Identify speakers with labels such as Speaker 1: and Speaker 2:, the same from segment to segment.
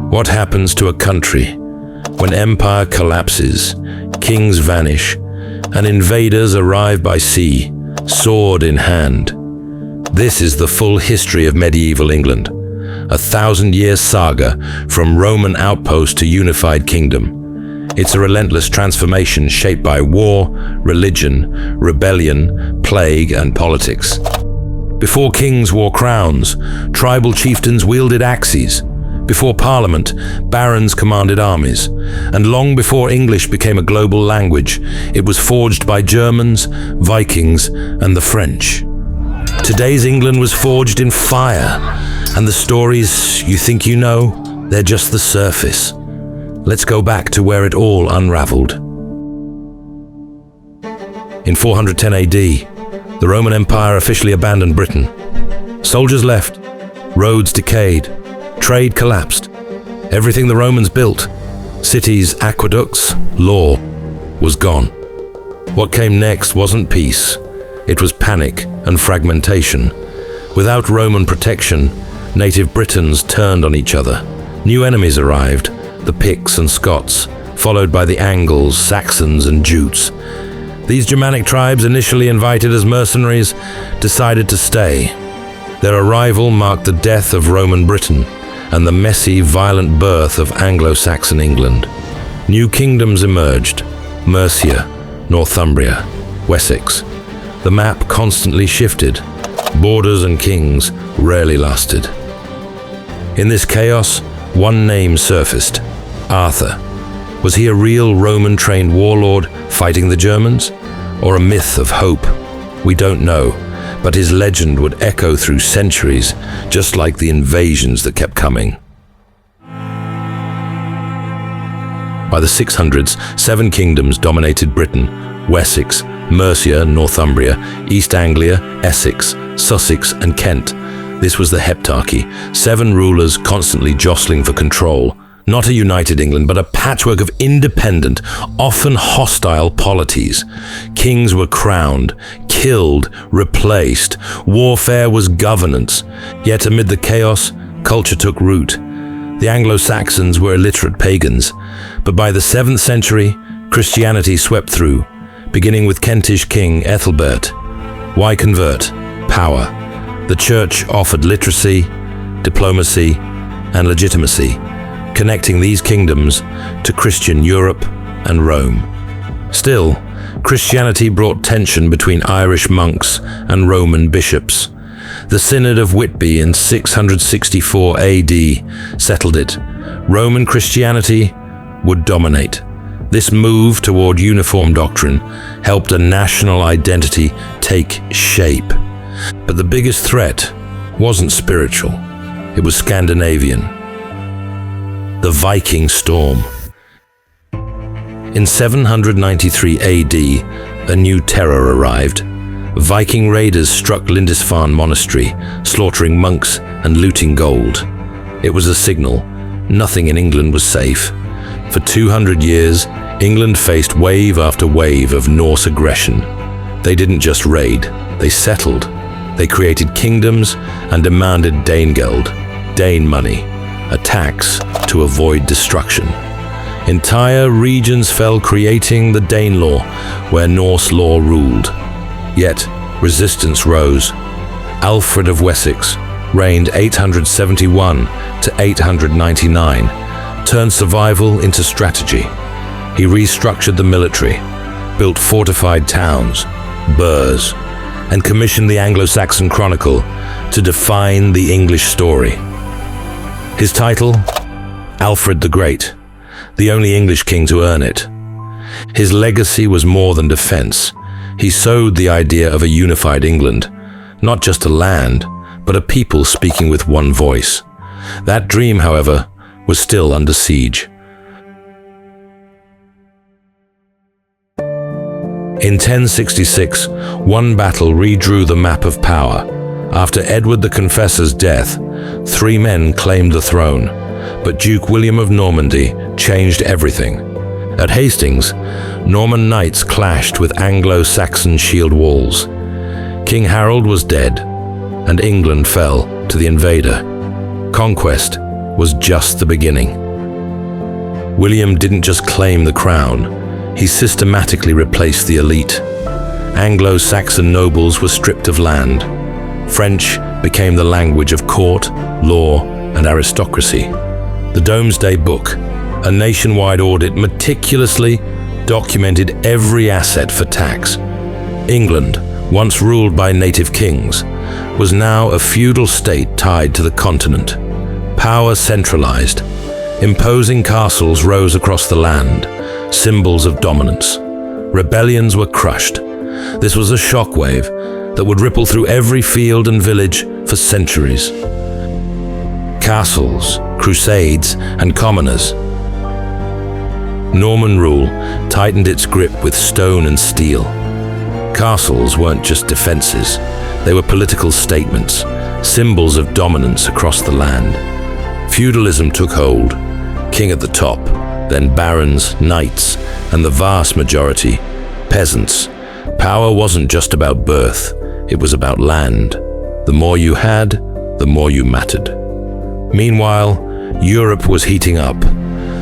Speaker 1: What happens to a country when empire collapses, kings vanish, and invaders arrive by sea, sword in hand? This is the full history of medieval England, a 1,000-year saga from Roman outpost to unified kingdom. It's a relentless transformation shaped by war, religion, rebellion, plague, and politics. Before kings wore crowns, tribal chieftains wielded axes. Before Parliament, barons commanded armies. And long before English became a global language, it was forged by Germans, Vikings, and the French. Today's England was forged in fire, and the stories you think you know, they're just the surface. Let's go back to where it all unraveled. In 410 AD, the Roman Empire officially abandoned Britain. Soldiers left, roads decayed, trade collapsed. Everything the Romans built, cities, aqueducts, law, was gone. What came next wasn't peace. It was panic and fragmentation. Without Roman protection, native Britons turned on each other. New enemies arrived, the Picts and Scots, followed by the Angles, Saxons, and Jutes. These Germanic tribes, initially invited as mercenaries, decided to stay. Their arrival marked the death of Roman Britain and the messy, violent birth of Anglo-Saxon England. New kingdoms emerged: Mercia, Northumbria, Wessex. The map constantly shifted. Borders and kings rarely lasted. In this chaos, one name surfaced: Arthur. Was he a real Roman-trained warlord fighting the Germans, or a myth of hope? We don't know, but his legend would echo through centuries, just like the invasions that kept coming. By the 600s, 7 kingdoms dominated Britain: Wessex, Mercia, Northumbria, East Anglia, Essex, Sussex, and Kent. This was the heptarchy, 7 rulers constantly jostling for control. Not a united England, but a patchwork of independent, often hostile polities. Kings were crowned, killed, replaced. Warfare was governance. Yet amid the chaos, culture took root. The Anglo-Saxons were illiterate pagans, but by the 7th century, Christianity swept through, beginning with Kentish king Ethelbert. Why convert? Power. The church offered literacy, diplomacy, and legitimacy, connecting these kingdoms to Christian Europe and Rome. Still, Christianity brought tension between Irish monks and Roman bishops. The Synod of Whitby in 664 AD settled it. Roman Christianity would dominate. This move toward uniform doctrine helped a national identity take shape. But the biggest threat wasn't spiritual, it was Scandinavian. The Viking storm. In 793 AD, a new terror arrived. Viking raiders struck Lindisfarne Monastery, slaughtering monks and looting gold. It was a signal. Nothing in England was safe. For 200 years, England faced wave after wave of Norse aggression. They didn't just raid, they settled. They created kingdoms and demanded Danegeld, Dane money, a tax to avoid destruction. Entire regions fell, creating the Danelaw, where Norse law ruled. Yet, resistance rose. Alfred of Wessex reigned 871 to 899, turned survival into strategy. He restructured the military, built fortified towns, burhs, and commissioned the Anglo-Saxon Chronicle to define the English story. His title? Alfred the Great, the only English king to earn it. His legacy was more than defense. He sowed the idea of a unified England, not just a land, but a people speaking with one voice. That dream, however, was still under siege. In 1066, one battle redrew the map of power. After Edward the Confessor's death, 3 men claimed the throne, but Duke William of Normandy changed everything. At Hastings, Norman knights clashed with Anglo-Saxon shield walls. King Harold was dead, and England fell to the invader. Conquest was just the beginning. William didn't just claim the crown, he systematically replaced the elite. Anglo-Saxon nobles were stripped of land. French became the language of court, law, and aristocracy. The Domesday Book, a nationwide audit, meticulously documented every asset for tax. England, once ruled by native kings, was now a feudal state tied to the continent. Power centralized. Imposing castles rose across the land, symbols of dominance. Rebellions were crushed. This was a shockwave that would ripple through every field and village for centuries. Castles, crusades, and commoners. Norman rule tightened its grip with stone and steel. Castles weren't just defenses, they were political statements, symbols of dominance across the land. Feudalism took hold, king at the top, then barons, knights, and the vast majority, peasants. Power wasn't just about birth, it was about land. The more you had, the more you mattered. Meanwhile, Europe was heating up.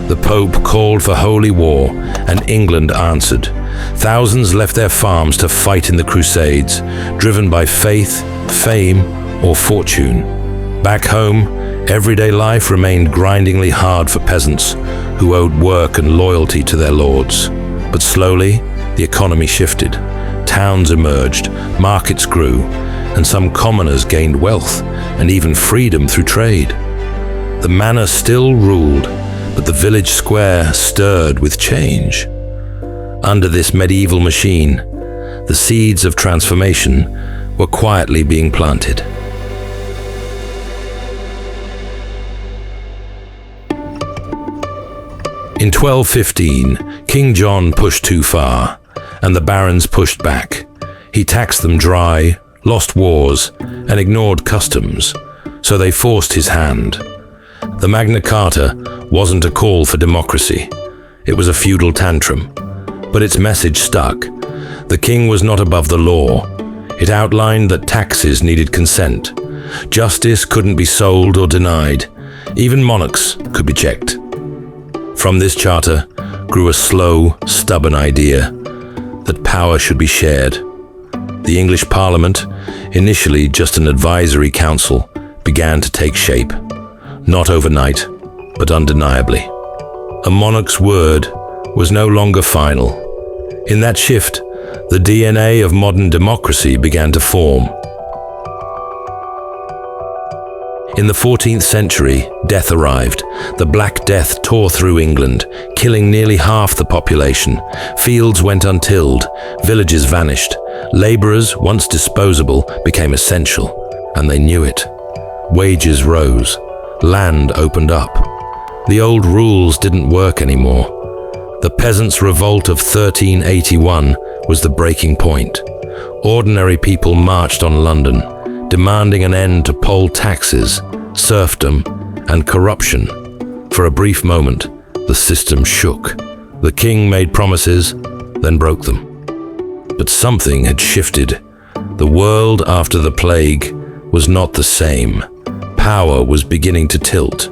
Speaker 1: The Pope called for holy war, and England answered. Thousands left their farms to fight in the Crusades, driven by faith, fame, or fortune. Back home, everyday life remained grindingly hard for peasants who owed work and loyalty to their lords. But slowly, the economy shifted. Towns emerged, markets grew, and some commoners gained wealth and even freedom through trade. The manor still ruled, but the village square stirred with change. Under this medieval machine, the seeds of transformation were quietly being planted. In 1215, King John pushed too far, and the barons pushed back. He taxed them dry, lost wars, and ignored customs, so they forced his hand. The Magna Carta wasn't a call for democracy. It was a feudal tantrum, but its message stuck. The king was not above the law. It outlined that taxes needed consent. Justice couldn't be sold or denied. Even monarchs could be checked. From this charter grew a slow, stubborn idea that power should be shared. The English Parliament, initially just an advisory council, began to take shape. Not overnight, but undeniably. A monarch's word was no longer final. In that shift, the DNA of modern democracy began to form. In the 14th century, death arrived. The Black Death tore through England, killing nearly half the population. Fields went untilled, villages vanished. Laborers, once disposable, became essential, and they knew it. Wages rose. Land opened up. The old rules didn't work anymore. The Peasants' Revolt of 1381 was the breaking point. Ordinary people marched on London, demanding an end to poll taxes, serfdom, and corruption. For a brief moment, the system shook. The king made promises, then broke them. But something had shifted. The world after the plague was not the same. Power was beginning to tilt,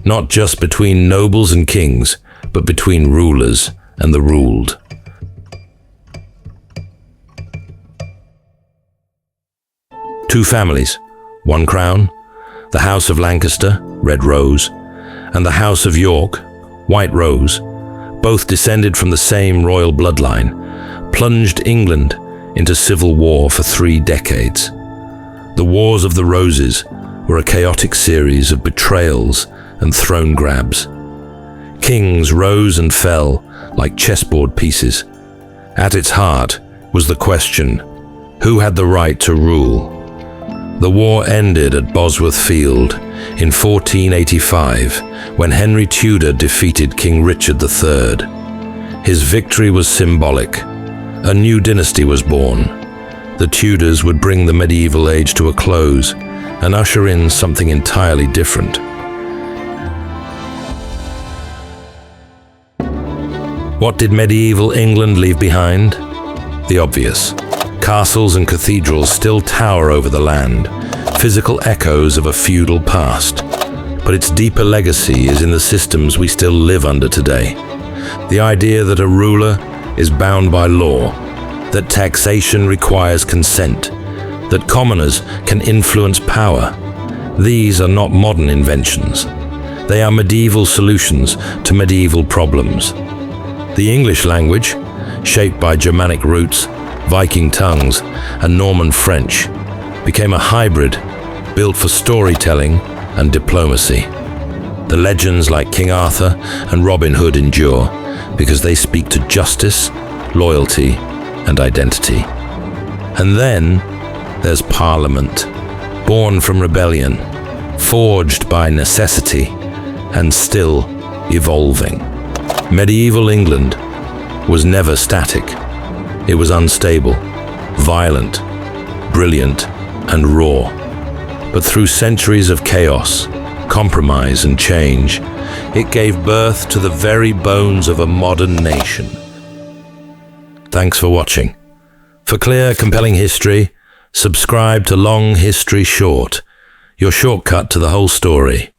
Speaker 1: not just between nobles and kings, but between rulers and the ruled. Two families, one crown, the House of Lancaster, Red Rose, and the House of York, White Rose, both descended from the same royal bloodline, plunged England into civil war for 3 decades. The Wars of the Roses were a chaotic series of betrayals and throne grabs. Kings rose and fell like chessboard pieces. At its heart was the question, who had the right to rule? The war ended at Bosworth Field in 1485, when Henry Tudor defeated King Richard III. His victory was symbolic. A new dynasty was born. The Tudors would bring the medieval age to a close and usher in something entirely different. What did medieval England leave behind? The obvious. Castles and cathedrals still tower over the land, physical echoes of a feudal past. but its deeper legacy is in the systems we still live under today. The idea that a ruler is bound by law, that taxation requires consent, that commoners can influence power. These are not modern inventions. They are medieval solutions to medieval problems. The English language, shaped by Germanic roots, Viking tongues, and Norman French, became a hybrid built for storytelling and diplomacy. The legends like King Arthur and Robin Hood endure because they speak to justice, loyalty, and identity. And then there's Parliament, born from rebellion, forged by necessity, and still evolving. Medieval England was never static. It was unstable, violent, brilliant, and raw. But through centuries of chaos, compromise, and change, it gave birth to the very bones of a modern nation. Thanks for watching. For clear, compelling history, subscribe to Long History Short, your shortcut to the whole story.